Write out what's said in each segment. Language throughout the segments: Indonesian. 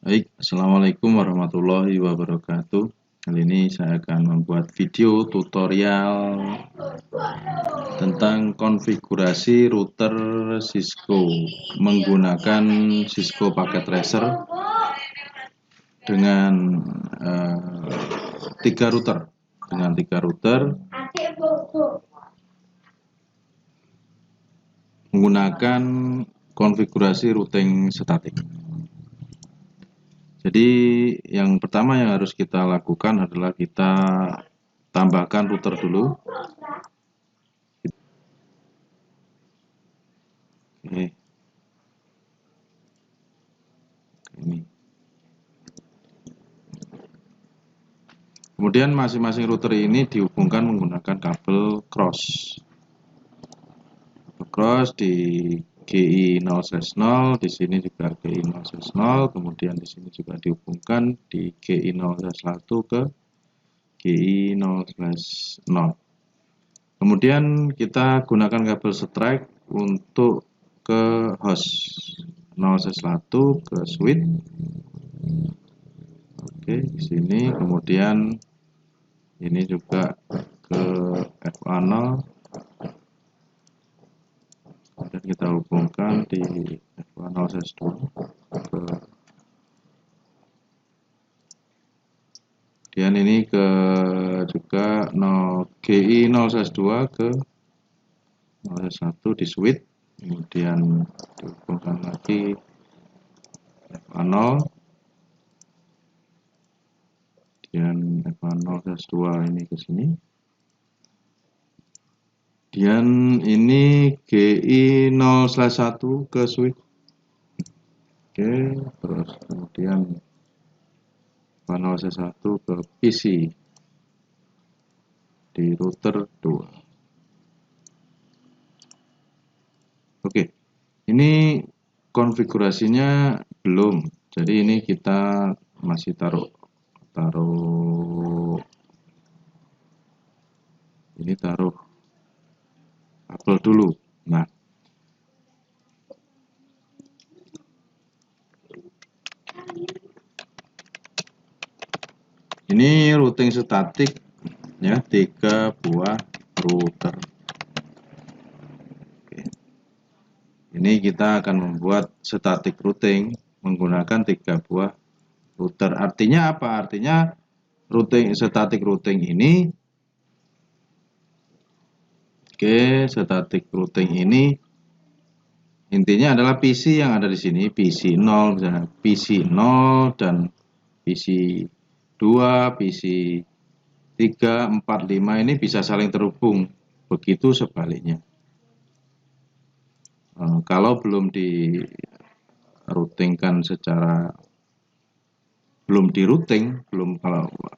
Baik, Assalamualaikum warahmatullahi wabarakatuh. Kali ini saya akan membuat video tutorial tentang konfigurasi router Cisco menggunakan Cisco Packet Tracer dengan tiga router. Menggunakan konfigurasi routing statik. Jadi yang pertama yang harus kita lakukan adalah kita tambahkan router dulu. Oke. Ini. Kemudian masing-masing router ini dihubungkan menggunakan kabel cross. Di GI 0/0, di sini juga GI 0/0, kemudian di sini juga dihubungkan di GI 0/1 ke GI 0/0. Kemudian kita gunakan kabel strike untuk ke host 0/1 ke switch. Oke, di sini kemudian ini juga ke FA0. Dan kita hubungkan di F1/2 ke kemudian ini ke juga GI 0/2 ke 0/1 di switch, kemudian dihubungkan lagi F0, kemudian F0/2 ini ke sini. Kemudian ini GI 0/1 ke switch. Oke, terus kemudian 0/1 ke PC di router 2. Oke, ini konfigurasinya belum. Jadi ini kita masih taruh kabel dulu. Nah, ini routing statik ya, 3 buah router. Oke. Ini kita akan membuat static routing menggunakan 3 buah router. Artinya apa? Artinya static routing ini static routing ini intinya adalah PC yang ada di sini, PC 0 misalnya, PC 0 dan PC 2, PC 3, 4, 5 ini bisa saling terhubung. Begitu sebaliknya. Kalau belum di routingkan secara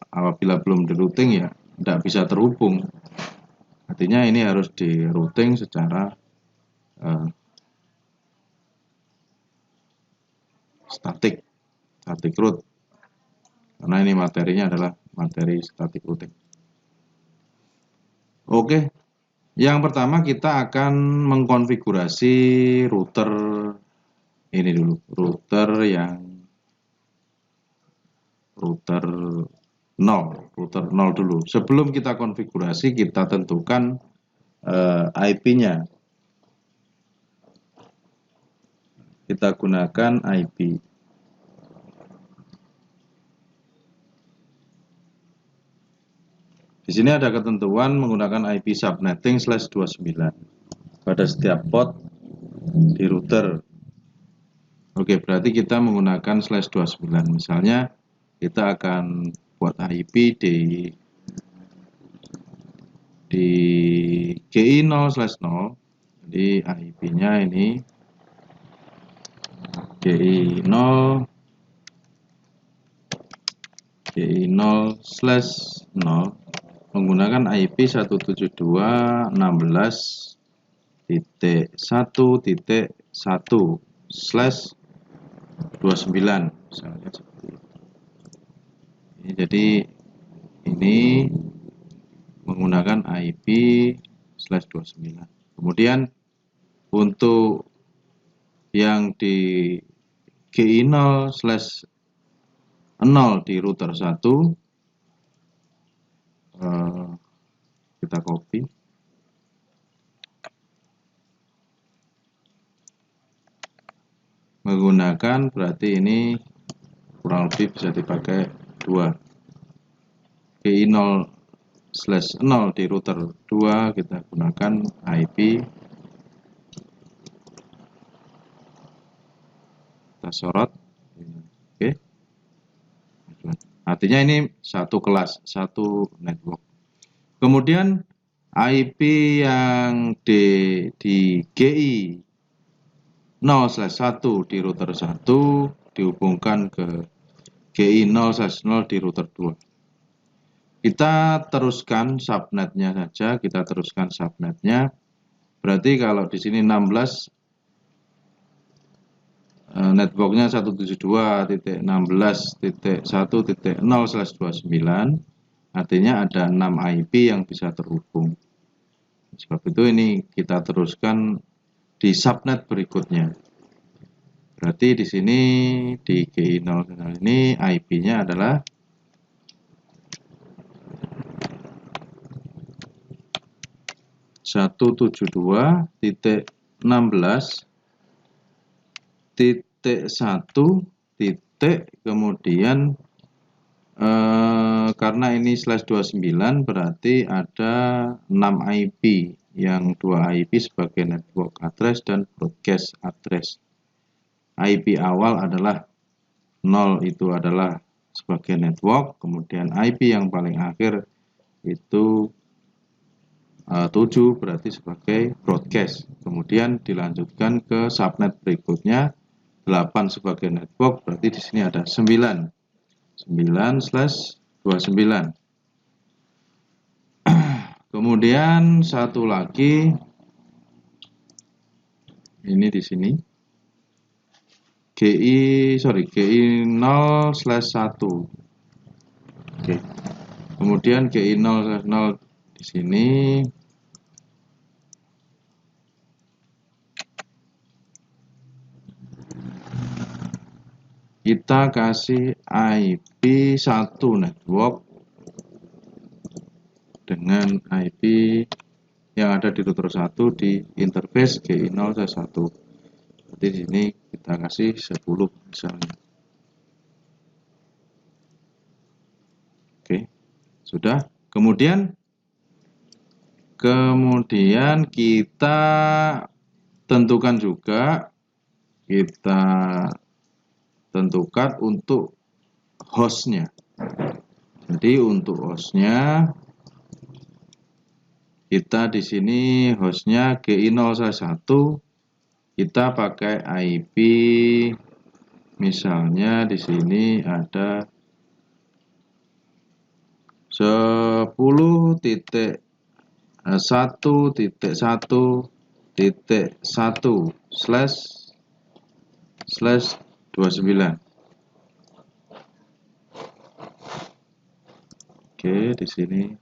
apabila belum di routing ya tidak bisa terhubung. Artinya ini harus di routing secara static route, karena ini materinya adalah materi static routing. Oke, yang pertama kita akan mengkonfigurasi router ini dulu, router 0 dulu. Sebelum kita konfigurasi, kita tentukan IP-nya. Kita gunakan IP. Di sini ada ketentuan menggunakan IP subnetting /29 pada setiap port di router. Oke, berarti kita menggunakan /29. Misalnya kita akan buat IP di GI 0/0. Jadi IP-nya ini GI 0/0 menggunakan IP 172.16.1.1/29 misalnya seperti itu. Jadi ini menggunakan IP /29. Kemudian untuk yang di GI 0/0 0 di router 1, kita copy, menggunakan berarti ini kurang lebih bisa dipakai 2 GI 0/0 di router 2, kita gunakan IP, kita sorot, oke. Artinya ini satu kelas, satu network. Kemudian IP yang di GI 0/1 di router 1 dihubungkan ke GI 0/0 di router 2. Kita teruskan subnetnya saja, kita teruskan subnetnya. Berarti kalau di sini 16, networknya 172.16.1.0/29, artinya ada 6 IP yang bisa terhubung. Sebab itu ini kita teruskan di subnet berikutnya. Berarti di sini di GI 0 ini IP-nya adalah 172.16.1 kemudian karena ini /29 berarti ada 6 IP, yang 2 IP sebagai network address dan broadcast address. IP awal adalah 0, itu adalah sebagai network, kemudian IP yang paling akhir itu 7 berarti sebagai broadcast. Kemudian dilanjutkan ke subnet berikutnya 8 sebagai network, berarti di sini ada 9/29. Kemudian satu lagi ini di sini GI 0/1. Oke. Kemudian GI 0/0 di sini kita kasih IP 1 network dengan IP yang ada di router 1 di interface GI 0/1. Jadi di sini kita kasih 10 misalnya. Oke, sudah. Kemudian kita tentukan juga, kita tentukan untuk hostnya. Jadi untuk hostnya kita di sini hostnya GI 0/1, kita pakai IP misalnya di sini ada 10.1.1.1/29. Oke, di sini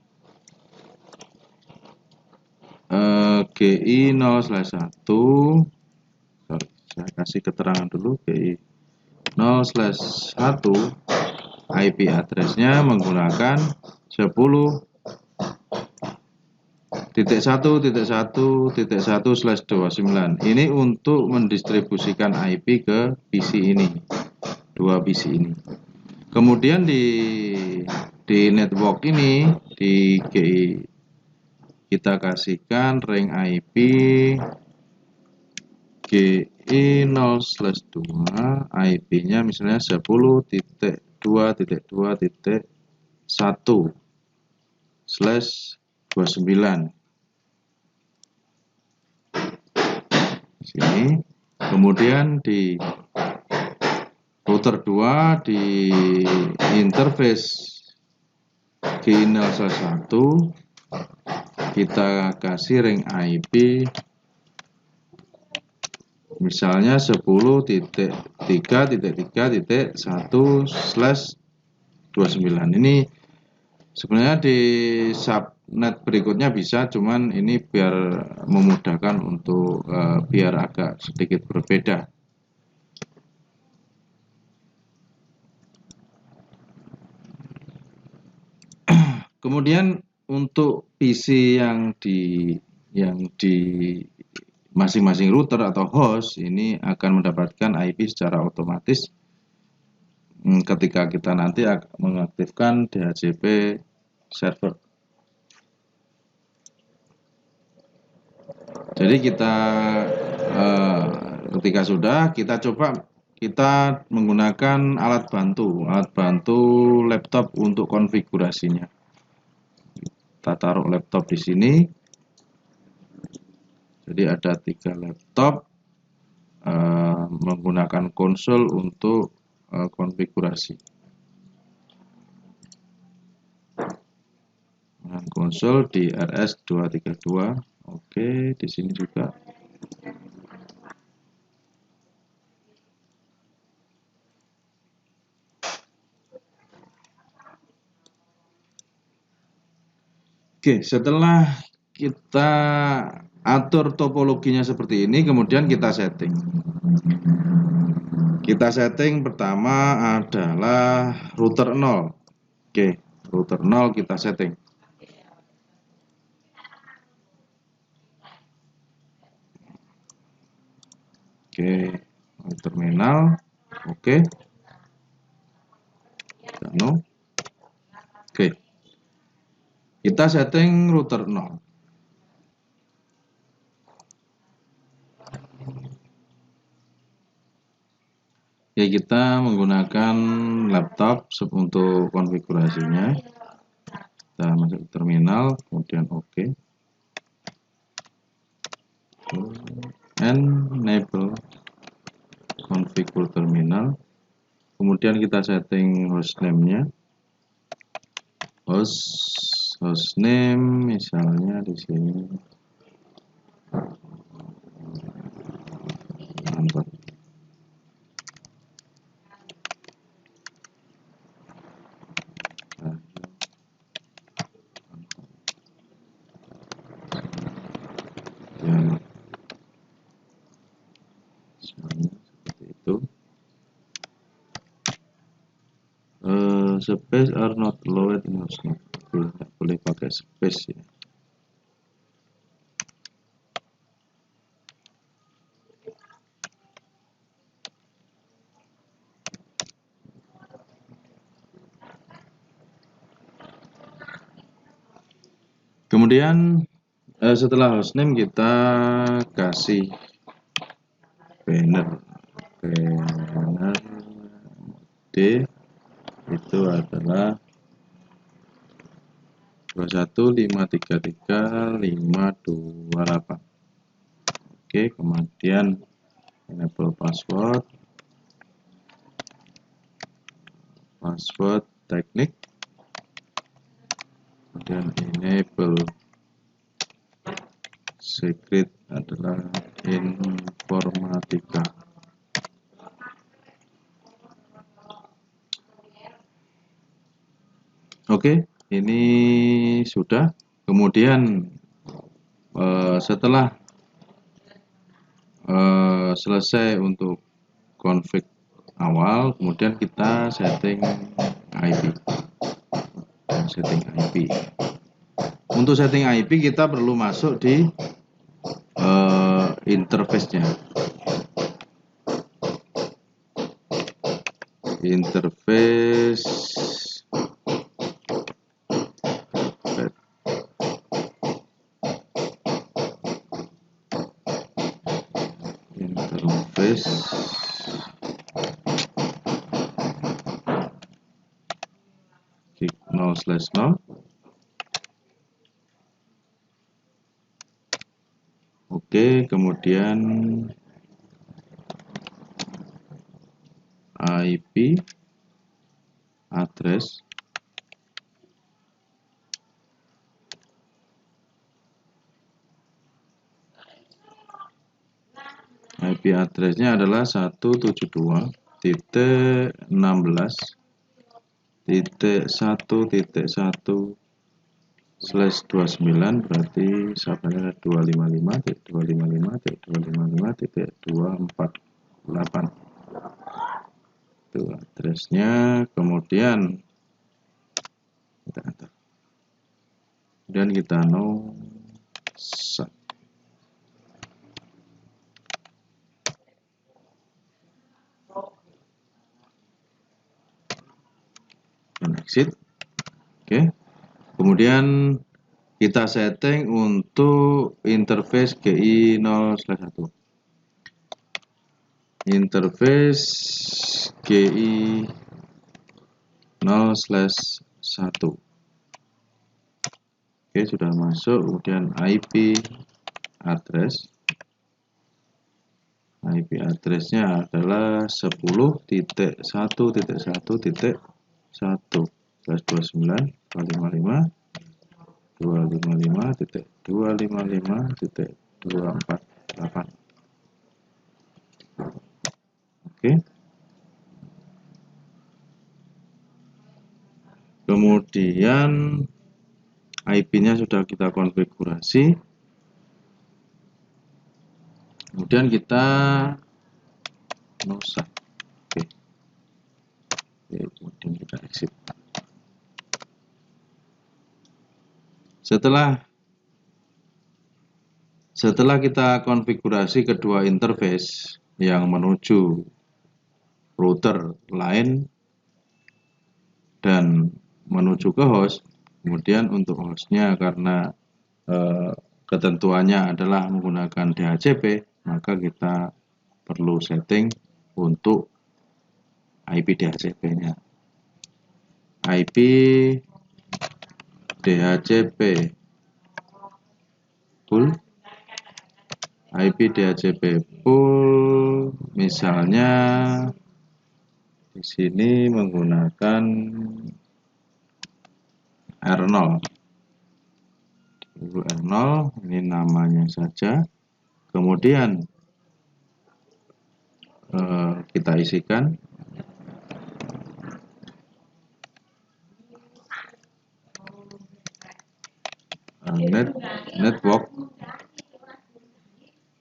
GI 0/1, saya kasih keterangan dulu, GI 0/1 IP addressnya menggunakan 10.1.1.1/29. Ini untuk mendistribusikan IP ke PC ini, 2 PC ini. Kemudian di network ini di GI kita kasihkan ring IP GI 0/2, IP-nya misalnya 10.2.2.1/29. Sini. Kemudian di router 2 di interface GI 0/1 kita kasih ring IP misalnya 10.3.3.1/29. Ini sebenarnya di subnet berikutnya bisa, cuman ini biar memudahkan untuk biar agak sedikit berbeda. Kemudian untuk PC yang di masing-masing router atau host ini akan mendapatkan IP secara otomatis ketika kita nanti mengaktifkan DHCP server. Jadi kita ketika sudah kita coba kita menggunakan alat bantu laptop untuk konfigurasinya. Kita taruh laptop di sini. Jadi ada 3 laptop menggunakan konsol untuk konfigurasi. Dengan konsol di RS232. Oke, di sini juga. Oke, setelah kita atur topologinya seperti ini, kemudian kita setting. Kita setting pertama adalah router 0. Oke, router 0 kita setting. Oke, terminal. Oke. No. Oke. Kita setting router 0. Ya, kita menggunakan laptop untuk konfigurasinya. Kita masuk terminal, kemudian oke. Enable configure terminal. Kemudian kita setting hostname-nya. Hostname misalnya di sini. Mantap. Ya, seperti itu. Space are not allowed in hostname. Tidak boleh pakai space ya. Kemudian setelah hostname kita kasih banner D itu adalah 215335528. Oke, kemudian enable password teknik, kemudian enable secret adalah informatika. Oke, ini sudah. Kemudian setelah selesai untuk config awal, kemudian kita setting IP. Untuk setting IP kita perlu masuk di interface-nya. Klik 0/0. Oke, kemudian IP address IP address-nya adalah 172.16.1.1/29, berarti subnetnya 255.255.255.248. Itu address-nya. Kemudian kita enter. kemudian kita no sat. Dan exit. Oke. Kemudian kita setting untuk interface GI 0/1. Interface GI 0/1. Oke, sudah masuk. Kemudian IP address-nya adalah 10.1.1.1.255.255.255.248. Oke. Kemudian IP-nya sudah kita konfigurasi. Kemudian kita nosa. Oke. Kemudian kita exit. Setelah kita konfigurasi kedua interface yang menuju router lain dan menuju ke host, kemudian untuk hostnya karena ketentuannya adalah menggunakan DHCP, maka kita perlu setting untuk IP DHCP-nya. IP DHCP pool, IP DHCP pool, misalnya di sini menggunakan R0. R0 ini namanya saja. Kemudian kita isikan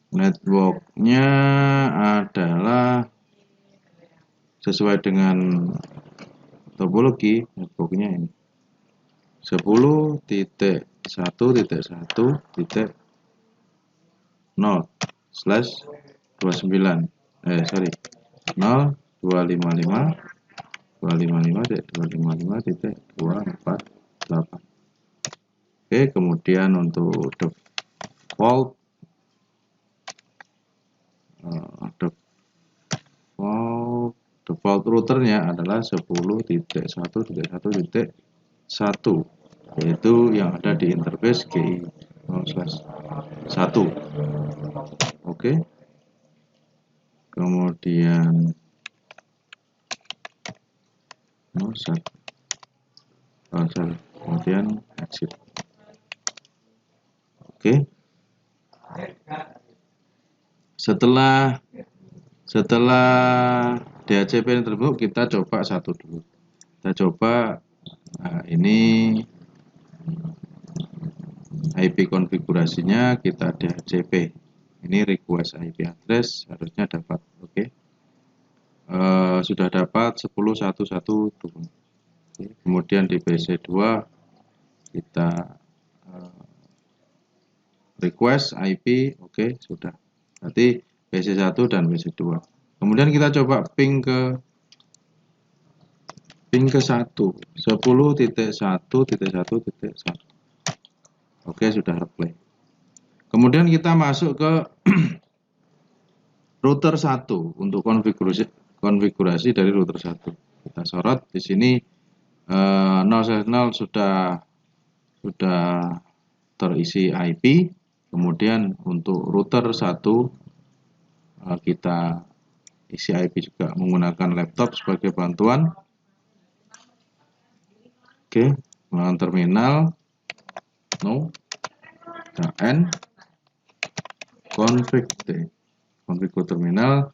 networknya adalah sesuai dengan topologi networknya ini 10.1.1.0/29 0.255.255.255.248. Oke, kemudian untuk default routernya adalah 10.1.1.1, yaitu yang ada di interface GI 0/1. Oke. Kemudian kemudian exit. Oke. Setelah DHCP ini terbentuk, kita coba satu dulu. Kita coba ini IP konfigurasinya kita DHCP. Ini request IP address harusnya dapat. Oke. Sudah dapat 10.1.1. Kemudian di PC2 kita request IP, oke, sudah. Berarti PC1 dan PC2. Kemudian kita coba ping ke 1, 10.1.1.1. Oke, sudah replay. Kemudian kita masuk ke router 1 untuk konfigurasi dari router 1. Kita sorot di sini 0/0 sudah terisi IP. Kemudian untuk router 1 kita isi IP juga menggunakan laptop sebagai bantuan. Oke, menggunakan terminal no n config terminal.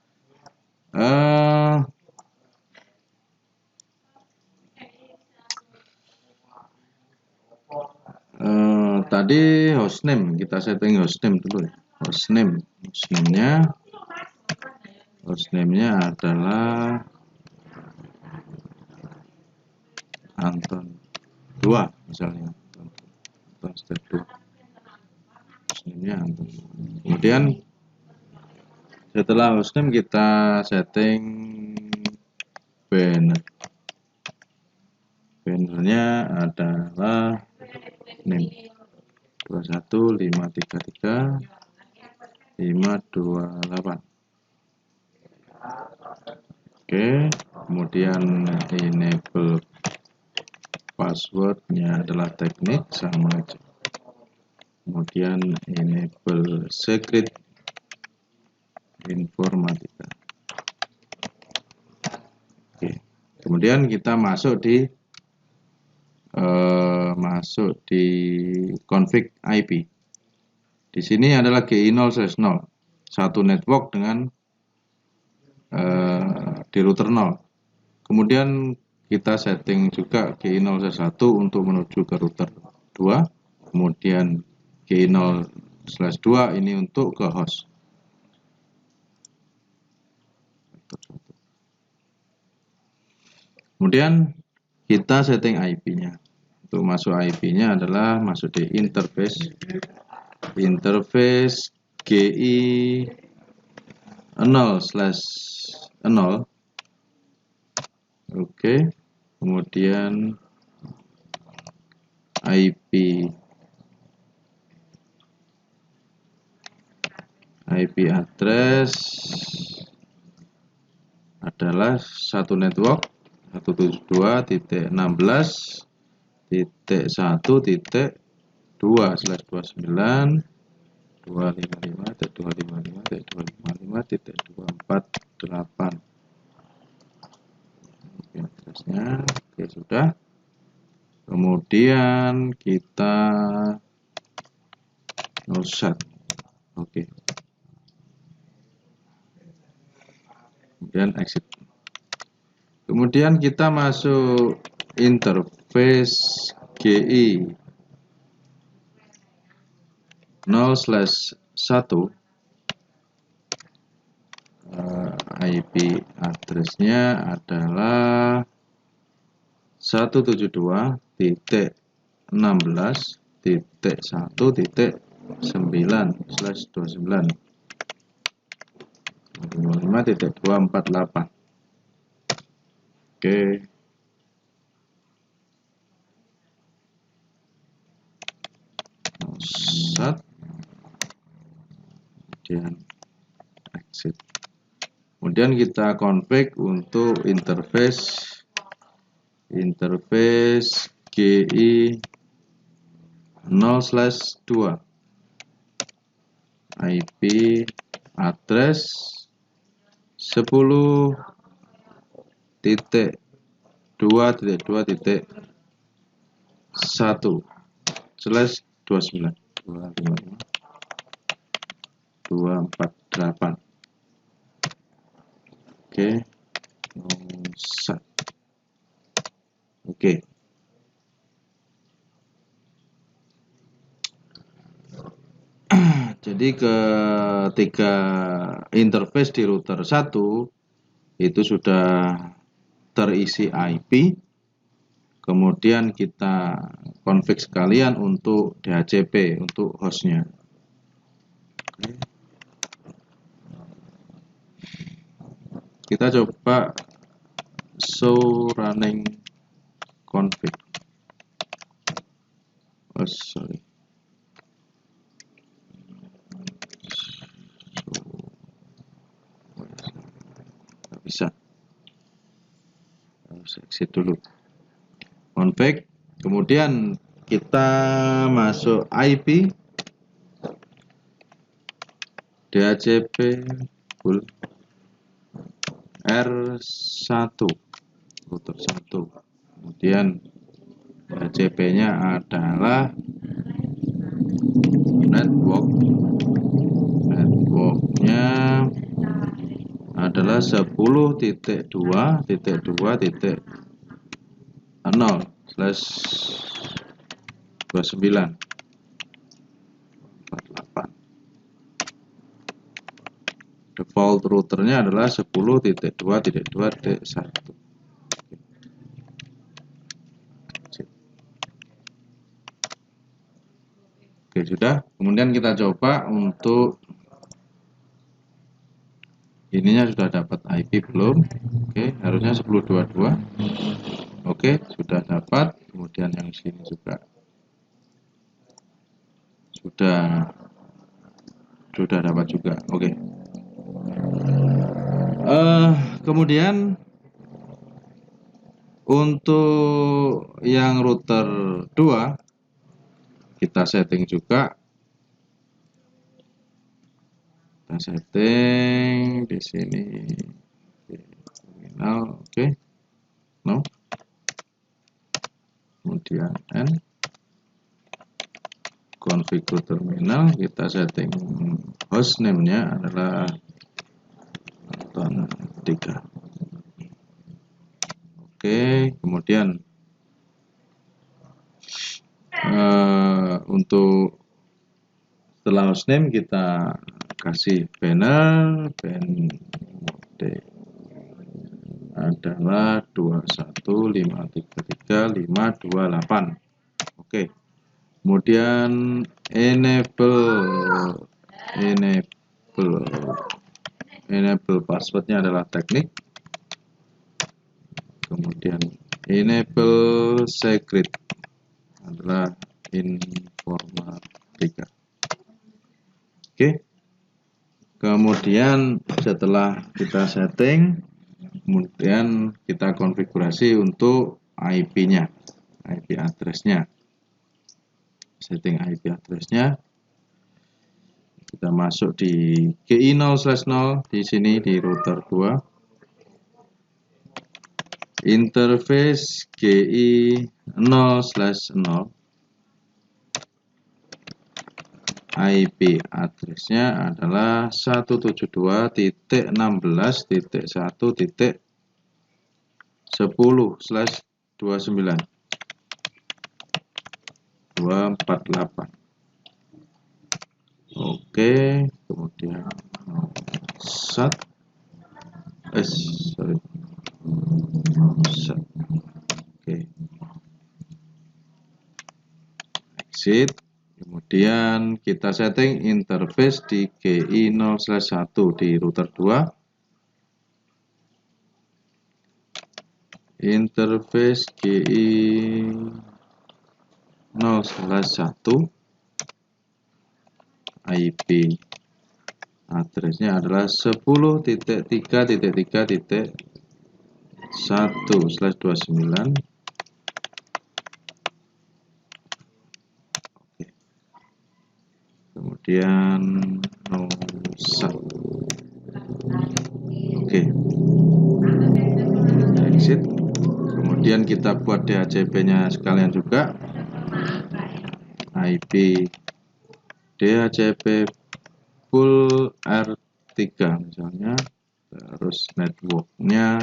Tadi hostname, kita setting hostname dulu ya. Hostname-nya adalah Anton 2 misalnya. atau step 2. Kemudian setelah hostname kita setting banner. Bannernya adalah name 21533 528. Oke, kemudian enable passwordnya adalah teknik sama aja. Kemudian enable secret informatika. Oke, kemudian kita masuk di config IP. Di sini adalah GI 0/0, satu network dengan di router 0. Kemudian kita setting juga GI 0/1 untuk menuju ke router 2. Kemudian GI 0/2 ini untuk ke host. Kemudian kita setting IP-nya. Untuk masuk IP-nya adalah masuk di interface GI 0/0. Oke, kemudian IP address adalah satu network 172.16.1.255.255.255.255.248. Addressnya oke, sudah. Kemudian kita set. Oke. Kemudian exit. Kemudian kita masuk interface GI 0/1. IP addressnya adalah 172.16.1.9/25.248. Oke. Set. Kemudian exit. Kemudian kita config untuk interface GI 0/2. IP address 10.2.2.1/255.248. Oke, set. Oke. Jadi ketiga interface di router 1 itu sudah terisi IP. Kemudian kita config sekalian untuk DHCP untuk hostnya. Kita coba show running config. Oh, sorry. Nggak bisa. Harus exit dulu. Config. Kemudian kita masuk IP DHCP full R1 router 1. Kemudian DHCP-nya adalah networknya adalah 10.2.2.0/29. Default routernya adalah 10.2.2.1. Oke, sudah. Kemudian kita coba untuk ininya sudah dapat IP belum? Oke, harusnya 1022. Oke, sudah dapat. Kemudian yang sini juga sudah dapat juga. Oke. Kemudian untuk yang router 2 kita setting juga. Kita setting di sini terminal, oke. No. Kemudian N configure terminal, kita setting hostname-nya adalah 3. Oke, kemudian untuk setelah hostname kita kasih banner, mode adalah 21533528. Oke. Kemudian enable passwordnya adalah teknik. Kemudian enable secret adalah informatika. Oke. Kemudian setelah kita setting, kemudian kita konfigurasi untuk IP-nya, IP address-nya. Setting IP address-nya. Kita masuk di GI 0/0 di sini di router 2. Interface GI 0/0. IP address-nya adalah 172.1.10/29.248. Oke, kemudian set. Oke. Exit. Kemudian kita setting interface di GI 0/1 di router 2. Interface GI 0/1. IP address-nya adalah 10.3.3.1/29. Kemudian 01. Oke. Exit. Kemudian kita buat DHCP-nya sekalian juga. IP DHCP full R3 misalnya. Terus network-nya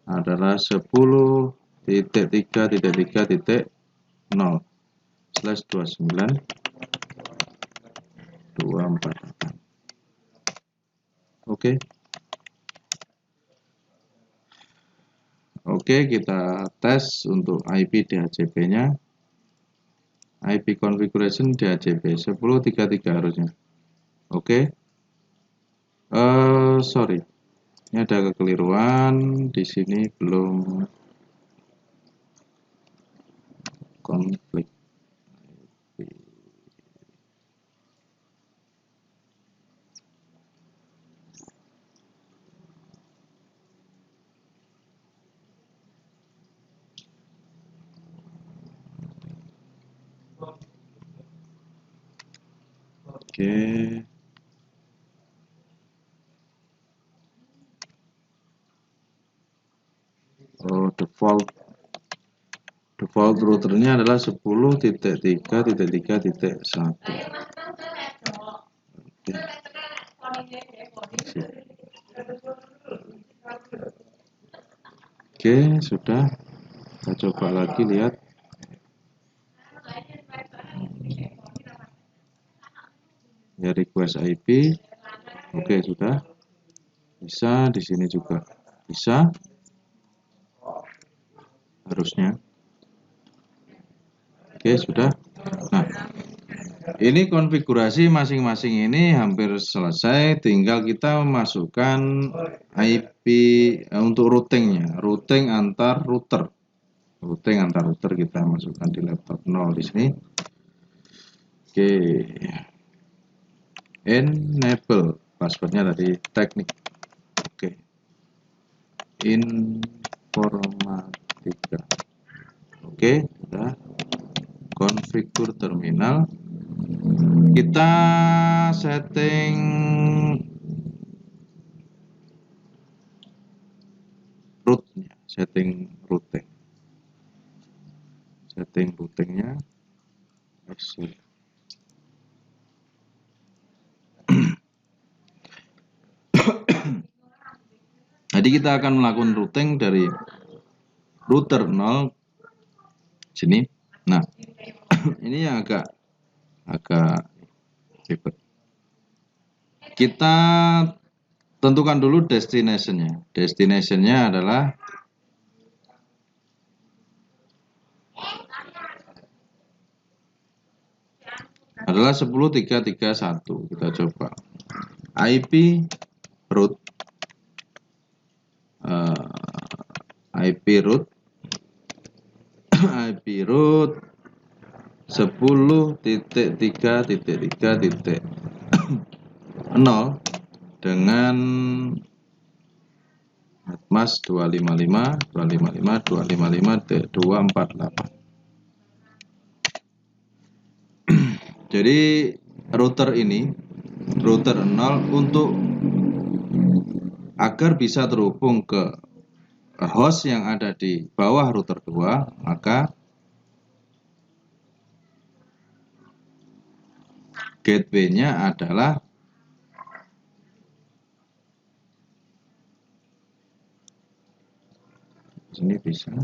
adalah 10.3.3.0/29.248. Oke. Oke, kita tes untuk IP DHCP-nya. IP configuration DHCP 10.3.3 harusnya. Oke. Sorry. Ini ada kekeliruan di sini, belum konflik. Oke. Oh, default routernya adalah 10.3.3.1. Oke, sudah. Kita coba lagi lihat. Ya, request IP. Oke, sudah. Bisa di sini juga. Bisa. Harusnya. Oke, sudah. Nah, Ini konfigurasi masing-masing ini hampir selesai, tinggal kita masukkan IP untuk routingnya, routing antar router. Routing antar router kita masukkan di laptop 0 di sini. Oke. Enable passwordnya tadi teknik. Oke. Informatika. Oke, sudah. Konfigur terminal. Kita setting rootnya, setting routingnya. Jadi kita akan melakukan routing dari router 0 sini. Nah, ini yang agak ribet. Kita tentukan dulu destination-nya. Destination-nya adalah adalah 10331. Kita coba IP root IP root 10.3.3.0 dengan Mas 255.255.255.248. Jadi router ini, router 0 untuk agar bisa terhubung ke host yang ada di bawah router 2, maka gateway-nya adalah sini bisa.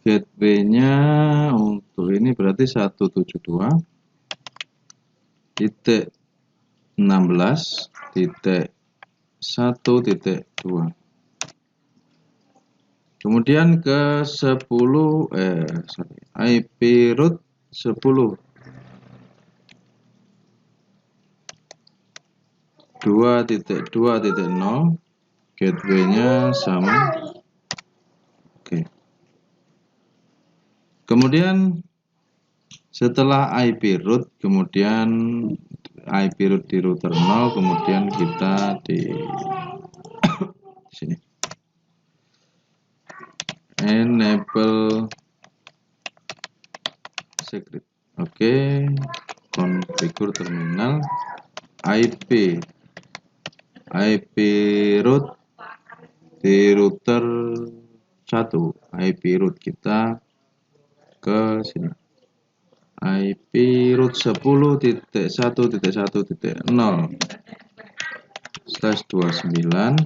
Gateway-nya untuk ini berarti 172.16.1.2. Kemudian ke 10 IP root 10 2.2.0 gateway-nya sama. Oke. Kemudian setelah IP root, kemudian IP root di router 0, kemudian kita di sini enable secret. Oke, konfigur terminal IP root di router 1, IP root kita ke sini. IP root 10.1.1.0/29.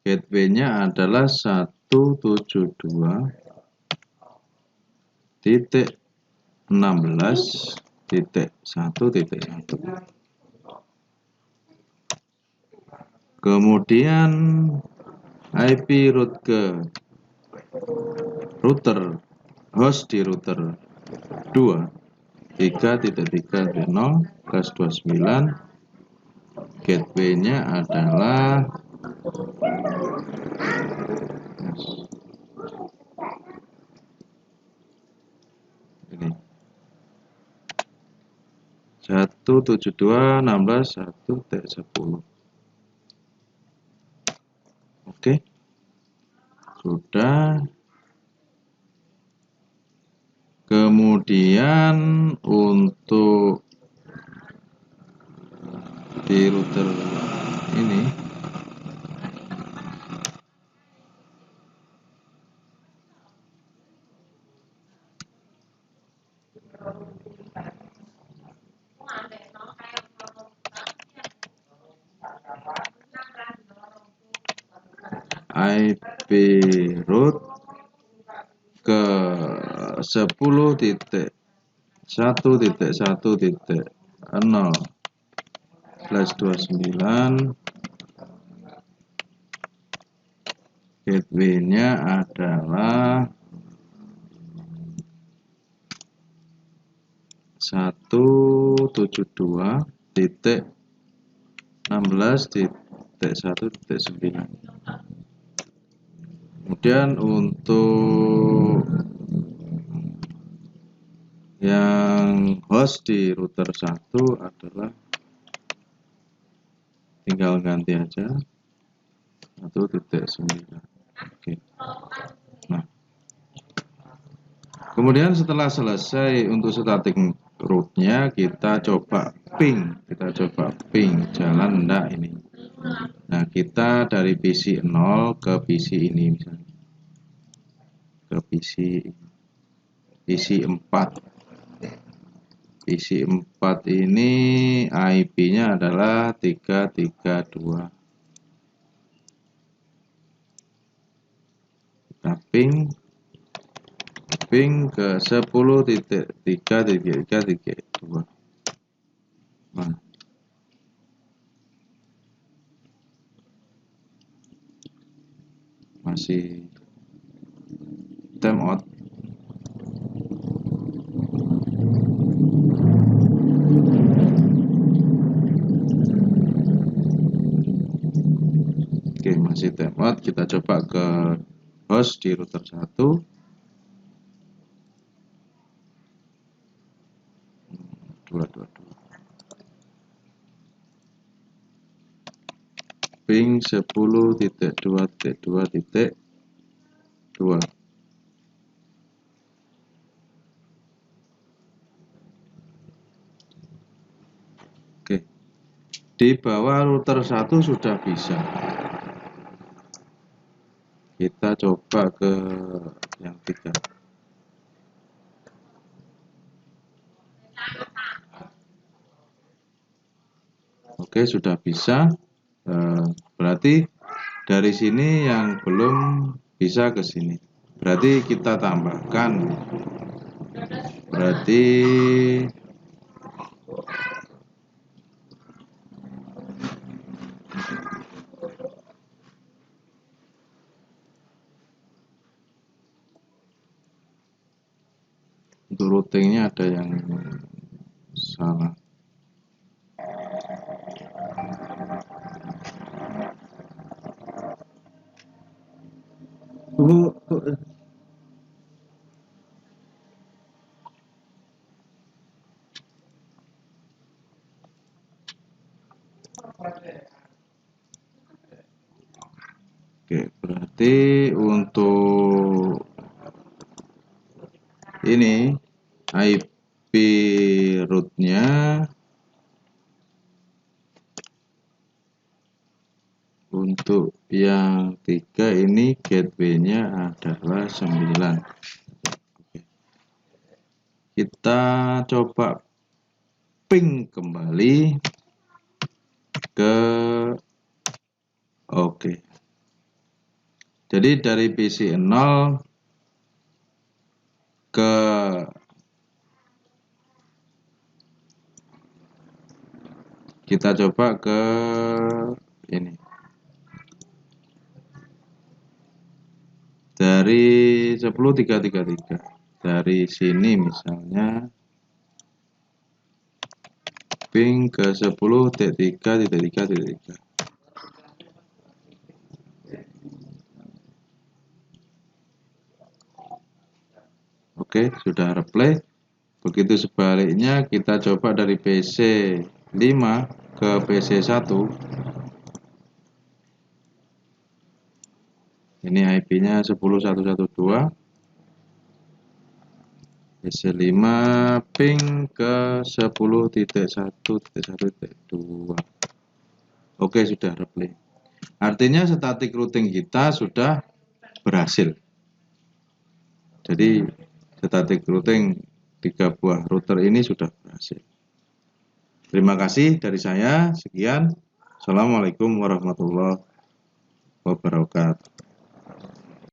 Gateway-nya adalah 172.16.1.1. Kemudian IP root ke router host di router 2 3.3.0/29. Gateway-nya adalah ini 172.16.1.10. Oke, sudah. Kemudian untuk di router ini IP root ke 10.1.1.0/29 gateway-nya adalah 172.16.1.9. Kemudian untuk yang host di router 1 adalah tinggal ganti aja 1.9. Oke. Nah, kemudian setelah selesai untuk static rootnya, kita coba ping jalan enggak ini. Nah, kita dari PC 0 ke PC ini misalnya, ke PC 4. PC 4 ini IP-nya adalah 332. Kita ping ke 10.3.3.2. Nah, masih timeout. Oke, masih timeout. Kita coba ke host di router 1. Ping 10.2.2.2. Oke. Di bawah router 1 sudah bisa. Kita coba ke yang 3. Oke, sudah bisa. Berarti dari sini yang belum bisa ke sini. Berarti kita tambahkan. Berarti untuk routingnya ada yang salah. Oke, berarti untuk ini IP rootnya untuk yang 3 ini gateway-nya adalah 9. Oke. Kita coba ping kembali ke oke. Jadi dari PC 0 ke kita coba ke ini. Dari 10.333. Dari sini misalnya ping ke 10.3.3.3. Oke, sudah replay. Begitu sebaliknya kita coba dari PC 5 ke PC 1. Ini IP-nya 10.112. PC 5 ping ke 10.1.1.2. Oke, sudah replay. Artinya static routing kita sudah berhasil. Jadi static routing 3 buah router ini sudah berhasil. Terima kasih dari saya. Sekian. Assalamualaikum warahmatullahi wabarakatuh.